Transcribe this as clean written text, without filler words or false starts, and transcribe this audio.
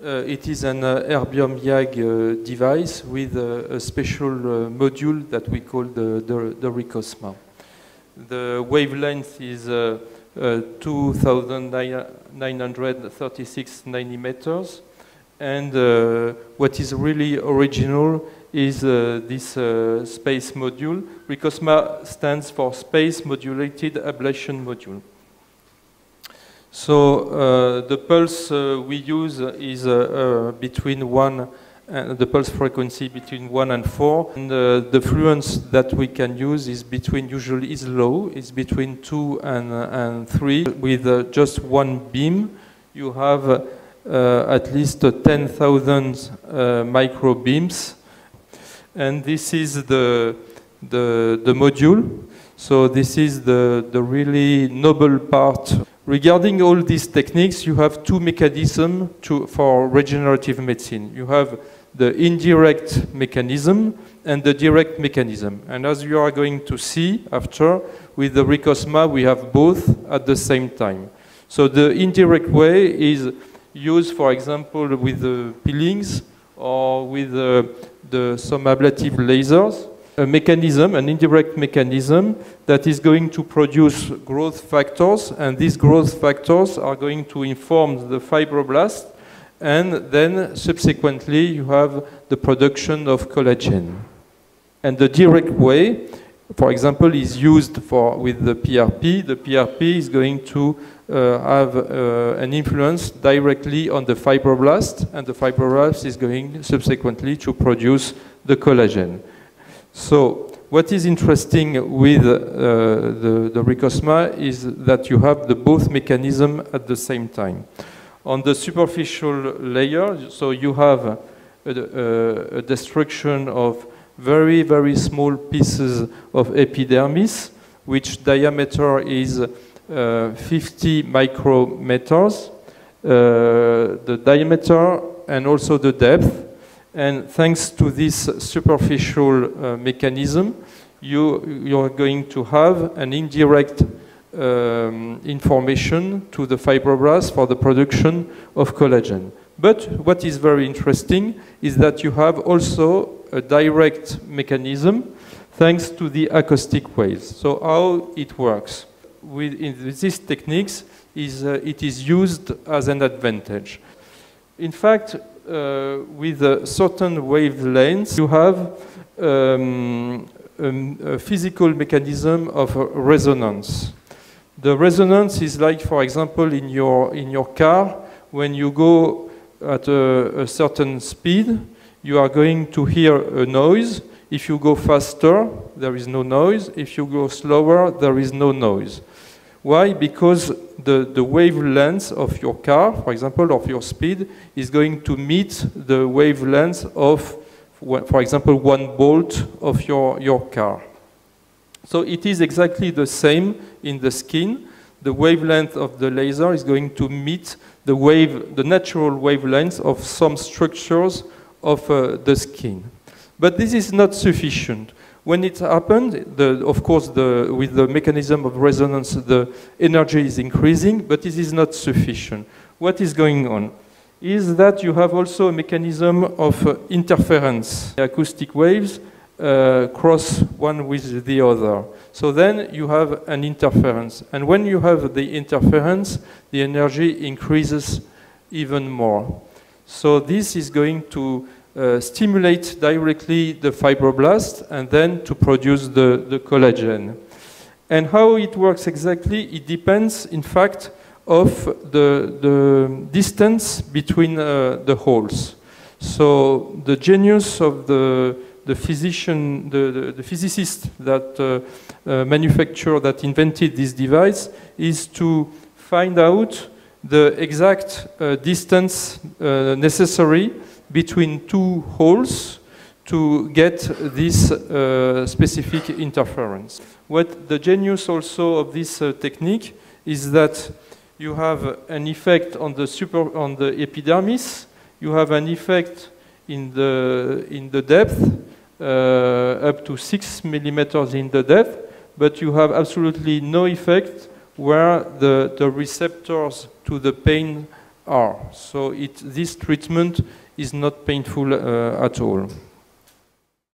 It is an erbium YAG device with a special module that we call the RICOSMA. The wavelength is 2,936 nanometers, and what is really original is this space module. RICOSMA stands for Space Modulated Ablation Module. So the pulse we use is between 1 and the pulse frequency between 1 and 4, and the fluence that we can use is usually is low. It's between 2 and 3. With just one beam, you have at least 10,000 micro beams, and this is the module. So this is the really noble part. Regarding all these techniques, you have two mechanisms for regenerative medicine. You have the indirect mechanism and the direct mechanism. And as you are going to see after, with the RICOSMA, we have both at the same time. So the indirect way is used, for example, with the peelings or with some ablative lasers. A mechanism, an indirect mechanism that is going to produce growth factors, and these growth factors are going to inform the fibroblast, and then subsequently you have the production of collagen. And the direct way, for example, is used with the PRP. The PRP is going to have an influence directly on the fibroblast, and the fibroblast is going subsequently to produce the collagen. So what is interesting with the RICOSMA is that you have both mechanisms at the same time. On the superficial layer, so you have a destruction of very, very small pieces of epidermis, which diameter is 50 micrometers, the diameter and also the depth. And thanks to this superficial mechanism, you are going to have an indirect information to the fibroblast for the production of collagen. But what is very interesting is that you have also a direct mechanism thanks to the acoustic waves. So how it works in these techniques is it is used as an advantage. In fact, with certain wavelengths, you have a physical mechanism of resonance. The resonance is like, for example, in your car, when you go at a certain speed, you are going to hear a noise. If you go faster, there is no noise. If you go slower, there is no noise. Why? Because the wavelength of your car, for example, of your speed, is going to meet the wavelength of, for example, 1 volt of your car. So it is exactly the same in the skin. The wavelength of the laser is going to meet the natural wavelength of some structures of the skin. But this is not sufficient. When it happened, of course, with the mechanism of resonance, the energy is increasing, but this is not sufficient. What is going on is that you have also a mechanism of interference. The acoustic waves cross one with the other. So then you have an interference. And when you have the interference, the energy increases even more. So this is going to stimulate directly the fibroblast and then to produce the collagen. And how it works exactly, it depends, in fact, of the distance between the holes. So the genius of the physician, the physicist that invented this device is to find out the exact distance necessary between two holes to get this specific interference. What the genius also of this technique is that you have an effect on the epidermis, you have an effect in the depth, up to 6 millimeters in the depth, but you have absolutely no effect where the receptors to the pain are. So this treatment is not painful at all.